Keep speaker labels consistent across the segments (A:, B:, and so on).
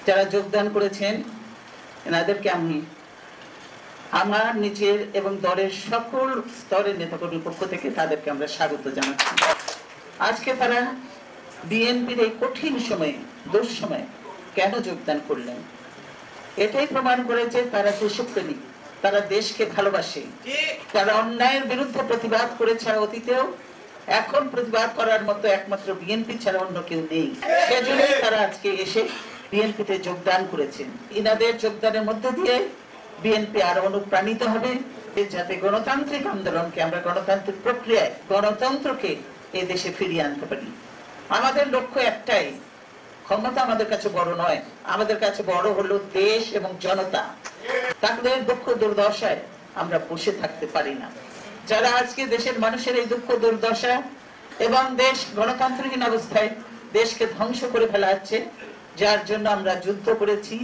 A: যারা যোগদান করেছেন এনাদেরকে আমি আমার নিজের এবং দলের সকল স্তরের নেতাকর্মীর পক্ষ থেকে তাদেরকে আমরা স্বাগত জানাচ্ছি। আজকে তারা বিএনপির এই কঠিন সময়ে, দুঃসময়ে কেন যোগদান করলেন, এটাই প্রমাণ করে যে তারা দেশপ্রেমী, তারা দেশকে ভালোবাসে, তারা অন্যায়ের বিরুদ্ধে প্রতিবাদ করেছে অতীতেও, এখন প্রতিবাদ করার মতো একমাত্র বিএনপি ছাড়া অন্য কেউ নেই। সেজন্যই তারা আজকে এসে বিএনপিতে যোগদান করেছেন। ইনাদের যোগদানের মধ্যে দিয়ে বিএনপি আরো অনুপ্রাণিত হবে, যাতে গণতান্ত্রিক আন্দোলনকে, আমরা গণতান্ত্রিক প্রক্রিয়ায় গণতন্ত্রকে এই দেশে ফিরিয়ে আনতে পারি। আমাদের লক্ষ্য একটাই, ক্ষমতা আমাদের কাছে বড় নয়, আমাদের কাছে বড় হলো দেশ এবং জনতা। তাদের দুঃখ দুর্দশায় আমরা বসে থাকতে পারি না। যারা আজকে দেশের মানুষের এই দুঃখ দুর্দশা এবং দেশ গণতান্ত্রিক অবস্থায় দেশকে ধ্বংস করে ফেলা হচ্ছে, যার জন্য আমরা যুদ্ধ করেছি,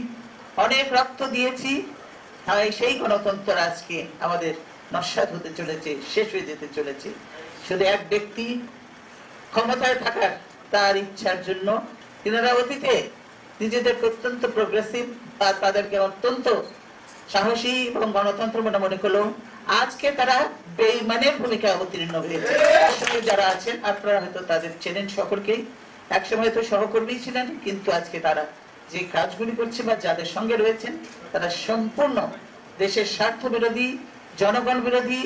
A: অনেক রক্ত দিয়েছি, সেই গণতন্ত্র আজকে আমাদের নস্যাৎ হতে চলেছে, শেষ হয়ে যেতে চলেছে। শুধু এক ব্যক্তি ক্ষমতায় থাকার তার ইচ্ছার জন্য তিনারা অতীতে নিজেদেরকে অত্যন্ত প্রোগ্রেসিভ বা তাদেরকে অত্যন্ত সাহসী এবং গণতন্ত্র মনে করলো, আজকে তারা বেঈমানের ভূমিকা অবতীর্ণ হয়েছে। যারা আছেন আপনারা হয়তো তাদের চেনেন সকলকেই, একসময় তো সহকর্মী ছিলেন, কিন্তু আজকে তারা যে কাজগুলি করছে বা যাদের সঙ্গে রয়েছেন তারা সম্পূর্ণ দেশের স্বার্থ বিরোধী, জনগণ বিরোধী,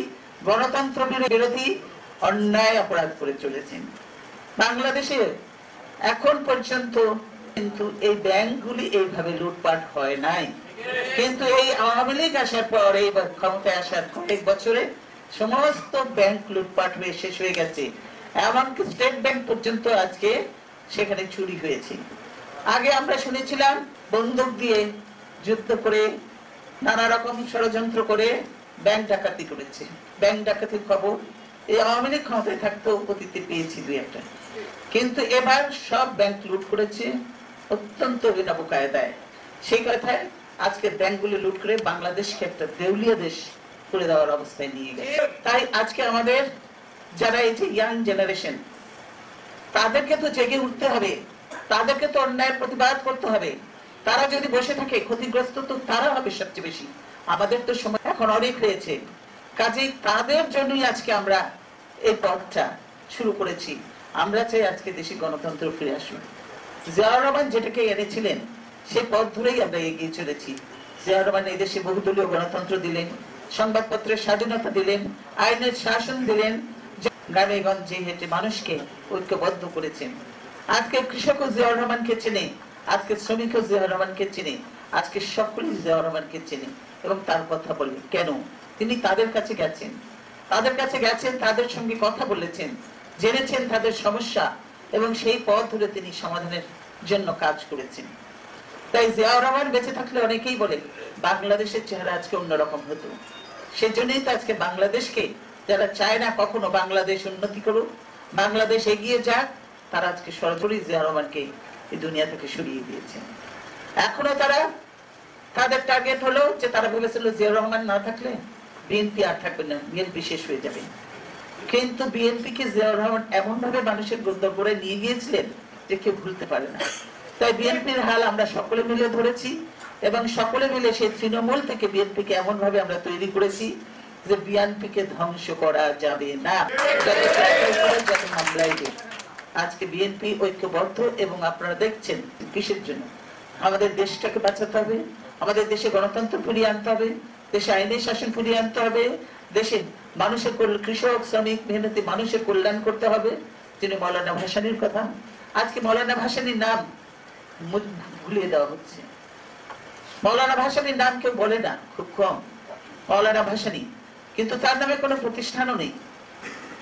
A: গণতন্ত্র বিরোধী অন্যায় অপরাধ করে চলেছেন। বাংলাদেশে এখন পর্যন্ত কিন্তু এই ব্যাংকগুলি এইভাবে লুটপাট হয় নাই, কিন্তু এই আওয়ামী লীগ আসার পর, এই ক্ষমতায় আসার কয়েক বছরে সমস্ত ব্যাংক লুটপাট হয়ে শেষ হয়ে গেছে। এমনকি স্টেট ব্যাংক পর্যন্ত আজকে সেখানে চুরি হয়েছে। আগে আমরা শুনেছিলাম বন্দুক দিয়ে যুদ্ধ করে নানা রকম ষড়যন্ত্র করে ব্যাংক ডাকাতি করেছে। ব্যাংক ডাকাতির খবর এই আওয়ামী লীগ ক্ষমতায় থাকতেও অতীতে পেয়েছি দুই একটা, কিন্তু এবার সব ব্যাংক লুট করেছে অত্যন্ত অভিনব কায়দায়। সেই কথায় আজকে ব্যাংকগুলি লুট করে বাংলাদেশকে একটা দেউলিয়া দেশ করে দেওয়ার অবস্থায় নিয়ে গেছে। তাই আজকে আমাদের যারা এই যে ইয়াং জেনারেশন, তাদেরকে তো জেগে উঠতে হবে, তাদেরকে তো অন্যায়ের প্রতিবাদ করতে হবে। তারা যদি বসে থাকে ক্ষতিগ্রস্ত তো তারা হবে সবচেয়ে বেশি। আমাদের তো সময় এখন অনেক হয়েছে, কাজেই তাদের জন্যই আজকে আমরা এই পথটা শুরু করেছি। আমরা চাই আজকে দেশে গণতন্ত্র ফিরে আসুন। জিয়াউর রহমান যেটাকে এনেছিলেন সেই পথ ধরেই আমরা এগিয়ে চলেছি। জিয়াউর রহমান এই দেশে বহুদলীয় গণতন্ত্র দিলেন, সংবাদপত্রের স্বাধীনতা দিলেন, আইনের শাসন দিলেন, গ্রামে গঞ্জে হেঁটে মানুষকে ঐক্যবদ্ধ করেছেন। আজকে কৃষকও জিয়াউর রহমানকে চেনে, আজকে শ্রমিকও জিয়াউর রহমানকে চেনে, আজকে সকলেই জিয়াউর রহমানকে চেনে এবং তার কথা বলে। কেন? তিনি তাদের কাছে গেছেন, তাদের সঙ্গে কথা বলেছেন, জেনেছেন তাদের সমস্যা এবং সেই পথ ধরে তিনি সমাধানের জন্য কাজ করেছেন। তাই জিয়াউর রহমান বেঁচে থাকলে অনেকেই বলে বাংলাদেশের চেহারা আজকে অন্যরকম হতো। সেজন্যই তো আজকে বাংলাদেশকে যারা চায় না কখনো বাংলাদেশ উন্নতি করুক, বাংলাদেশ এগিয়ে যাক, তারা আজকে সরাসরি জিয়াউর রহমানকে এই দুনিয়া থেকে সরিয়ে দিয়েছে। এখনো তারা, তাদের টার্গেট হলো যে তারা ভেবেছিল জিয়াউর রহমান না থাকলে বিএনপি আর থাকবে না, বিএনপি শেষ হয়ে যাবে। কিন্তু বিএনপিকে জিয়াউর রহমান এমন ভাবে মানুষের গদ্য করে নিয়ে গিয়েছিলেন যে কেউ ভুলতে পারে না। তাই বিএনপির হাল আমরা সকলে মিলে ধরেছি এবং সকলে মিলে সেই তৃণমূল থেকে বিএনপিকে এমন ভাবে আমরা তৈরি করেছি যে বিএনপিকে ধ্বংস করা যাবে না। আজকে বিএনপি ঐক্যবদ্ধ এবং আপনারা দেখছেন কিসের জন্য। আমাদের দেশটাকে বাঁচাতে হবে, আমাদের দেশে গণতন্ত্র ফিরিয়ে আনতে হবে, দেশে আইনের শাসন ফিরিয়ে আনতে হবে, দেশে মানুষের কৃষক, শ্রমিক, মেহনতি মানুষের কল্যাণ করতে হবে। যিনি মৌলানা ভাসানীর কথা, আজকে মৌলানা ভাসানীর নাম ভুলিয়ে দেওয়া হচ্ছে। মৌলানা ভাসানীর নাম কেউ বলে না, খুব কম। মৌলানা ভাসানী, কিন্তু তার নামে কোনো প্রতিষ্ঠানও নেই।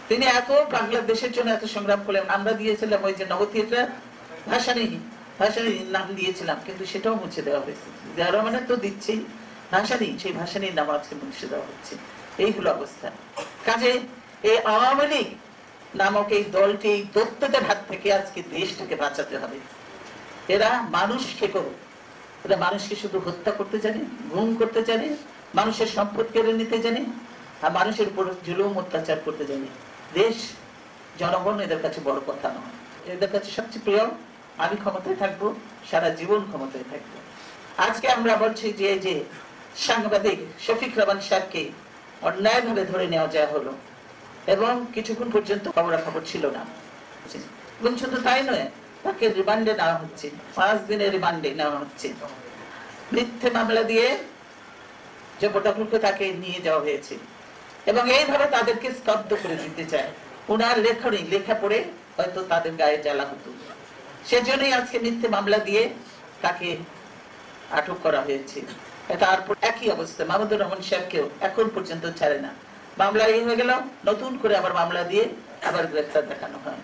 A: তিনি এত বাংলাদেশের জন্য এত সংগ্রাম করলেন। আমরা দিয়েছিলাম ওই যে নবতীরা ভাসানী নাম দিয়েছিলাম, কিন্তু সেটাও মুছে দেওয়া হয়েছে। জিয়াউর রহমানের তো দিচ্ছেই, ভাসানী, সেই ভাসানীর নাম আজকে মুছে দেওয়া হচ্ছে। এই হলো অবস্থা। কাজে এই আওয়ামী লীগ নামক এই দলটি, এই দৈত্যদের হাত থেকে আজকে দেশটাকে বাঁচাতে হবে। এরা মানুষকে এরা মানুষকে শুধু হত্যা করতে জানে, গুম করতে জানে, মানুষের সম্পদ কেড়ে নিতে জানে, আর মানুষের উপর জুলুম অত্যাচার করতে জানে। দেশ, জনগণ এদের কাছে বড় কথা নয়। এদের কাছে সবচেয়ে প্রিয় আমি ক্ষমতায় থাকবো, সারা জীবন ক্ষমতায় থাকবো। আজকে আমরা বলছি যে সাংবাদিক শফিক রহমান সাহেবকে অন্যায়ভাবে ধরে নেওয়া যায় হলো এবং কিছুক্ষণ পর্যন্ত খবরাখবর ছিল না, এবং শুধু তাই নয়, তাকে রিমান্ডে নেওয়া হচ্ছে, 5 দিনের রিমান্ডে নেওয়া হচ্ছে। মিথ্যে মামলা দিয়ে জবরদখলকে তাকে নিয়ে যাওয়া হয়েছে এবং এইভাবে তাদেরকে স্তব্ধ করে দিতে চায়। ওনার লেখা পড়ে হয়তো তাদের গায়ে জ্বালা হতো, সেজন্যই আজকে মিথ্যে মামলা দিয়ে তাকে আটক করা হয়েছে। তারপর একই অবস্থা মাহমুদুর রহমান সাহেবকেও এখন পর্যন্ত ছাড়ে না। মামলা হয়ে গেল, নতুন করে আবার মামলা দিয়ে আবার গ্রেফতার দেখানো হয়।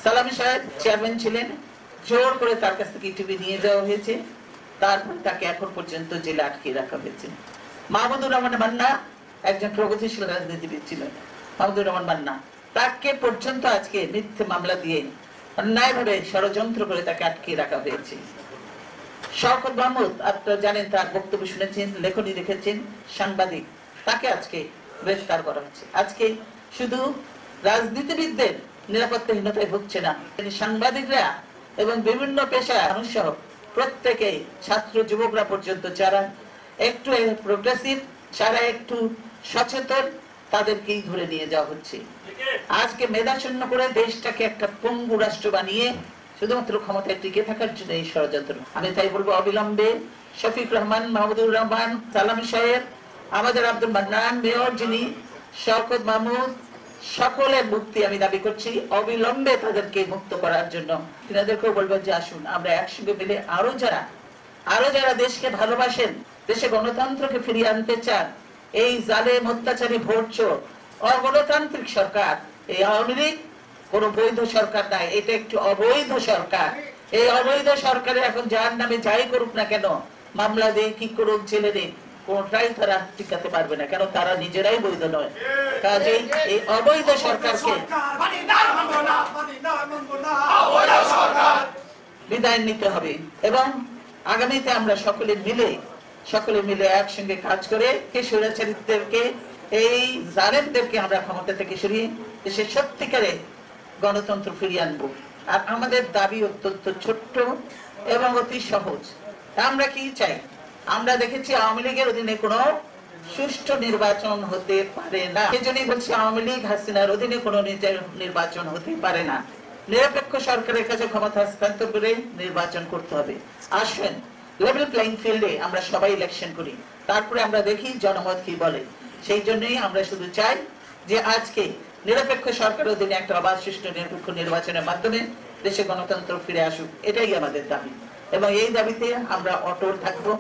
A: সালামী সাহেব চেয়ারম্যান ছিলেন, জোর করে তার কাছ থেকে টিভি নিয়ে যাওয়া হয়েছে, তারপর তাকে এখন পর্যন্ত জেলে আটকে রাখা হয়েছে। মাহমুদুর রহমান মান্না একজন প্রগতিশীল রাজনীতিবিদ ছিলেন। মাহমুদুর রহমান মান্না তাকে পর্যন্ত আজকে মিথ্যে মামলা দিয়ে অন্যায়ভাবে ষড়যন্ত্র করে তাকে আটকে রাখা হয়েছে। শওকত মাহমুদ, আপনারা জানেন, তার বক্তব্য শুনেছেন, লেখনী লিখেছেন, সাংবাদিক, তাকে আজকে গ্রেফতার করা হচ্ছে। আজকে শুধু রাজনীতিবিদদের নিরাপত্তাহীনতায় ভুগছে না, সাংবাদিকরা এবং বিভিন্ন পেশা মানুষ সহ প্রত্যেকেই, ছাত্র যুবকরা পর্যন্ত যারা একটু প্রোগ্রেসিভ, যারা একটু সচেতন, তাদেরকেই ধরে নিয়ে যাওয়া হচ্ছে। আজকে মেধাশূন্য করে দেশটাকে একটা পঙ্গু রাষ্ট্র বানিয়ে শুধুমাত্র ক্ষমতায় টিকে থাকার জন্য এই ষড়যন্ত্র। আমি তাই বলবো, অবিলম্বে শফিক রহমান, মাহমুদুর রহমান, সালামী সাহেব, আমাদের আব্দুল মান্নান মেয়র যিনি, শওকত মাহমুদ, সকলের মুক্তি আমি দাবি করছি। অবিলম্বে তাদেরকে মুক্ত করার জন্য তিনাদেরকেও বলবো যে আসুন আমরা একসঙ্গে মিলে আরো যারা দেশকে ভালোবাসেন, দেশে গণতন্ত্রকে ফিরিয়ে আনতে চান, এই জালেম অত্যাচারী ভোট চোর অগণতান্ত্রিক সরকার, এই আওয়ামী লীগ কোন বৈধ সরকার নাই, এটা একটি অবৈধ সরকার। এই অবৈধ সরকারে এখন যার নামে যাই করুক না কেন, মামলা দিয়ে কি করুক, জেলে দিন, কোনটাই তারা টিকাতে পারবে না, কেন তারা নিজেরাই বৈধ নয়। কাজেই এই অবৈধ সরকারকে বিদায় নিতে হবে এবং আগামীতে আমরা সকলে মিলে একসঙ্গে কাজ করে স্বৈরাচারীদেরকে, এই জালেমদেরকে আমরা ক্ষমতা থেকে সরিয়ে দেশে সত্যিকারে গণতন্ত্র ফিরিয়ে আনবো। আর আমাদের দাবি অত্যন্ত ছোট্ট এবং অতি সহজ। আমরা কি চাই? আমরা দেখেছি আওয়ামী লীগের অধীনে কোনো সুষ্ঠু নির্বাচন হতে পারে না, সেজন্যই বলছি আওয়ামী লীগ হাসিনার অধীনে কোনো নির্বাচন হতে পারে না। নিরপেক্ষ সরকারের কাছে ক্ষমতা হস্তান্তর করে নির্বাচন করতে হবে। আসেন লেভেল প্লেইং ফিল্ডে আমরা সবাই ইলেকশন করি, তারপরে আমরা দেখি জনমত কি বলে। সেই জন্যই আমরা শুধু চাই যে আজকে নিরপেক্ষ সরকারের অধীনে একটা অবাধ, সুষ্ঠু, নিরপেক্ষ নির্বাচনের মাধ্যমে দেশে গণতন্ত্র ফিরে আসুক, এটাই আমাদের দাবি এবং এই দাবিতে আমরা অটল থাকবো।